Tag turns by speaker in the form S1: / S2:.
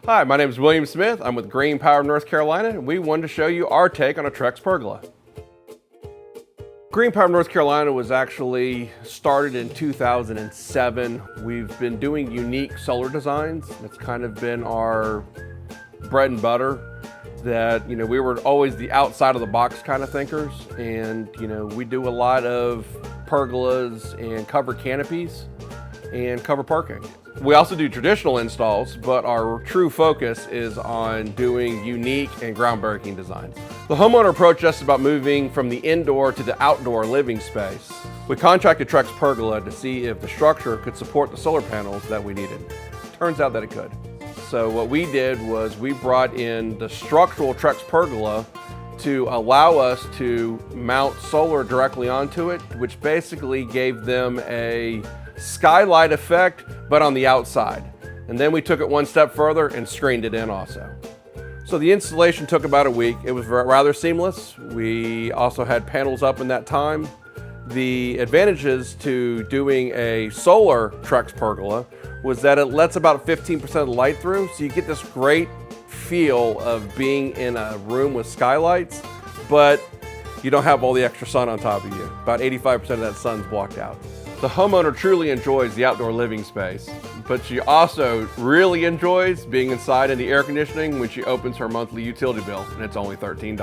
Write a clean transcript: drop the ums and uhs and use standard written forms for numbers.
S1: Hi, my name is William Smith. I'm with Green Power North Carolina, and we wanted to show you our take on a Trex Pergola. Green Power North Carolina was actually started in 2007. We've been doing unique solar designs. It's kind of been our bread and butter. That, we were always the outside of the box kind of thinkers, and we do a lot of pergolas and covered canopies and covered parking. We also do traditional installs, but our true focus is on doing unique and groundbreaking designs. The homeowner approached us about moving from the indoor to the outdoor living space. We contracted Trex Pergola to see if the structure could support the solar panels that we needed. Turns out that it could. So what we did was we brought in the structural Trex Pergola to allow us to mount solar directly onto it, which basically gave them a skylight effect, but on the outside. And then we took it one step further and screened it in also. So the installation took about a week. It was rather seamless. We also had panels up in that time. The advantages to doing a solar Trex Pergola was that it lets about 15% of the light through, so you get this great feel of being in a room with skylights, but you don't have all the extra sun on top of you. About 85% of that sun's blocked out. The homeowner truly enjoys the outdoor living space, but she also really enjoys being inside in the air conditioning when she opens her monthly utility bill, and it's only $13.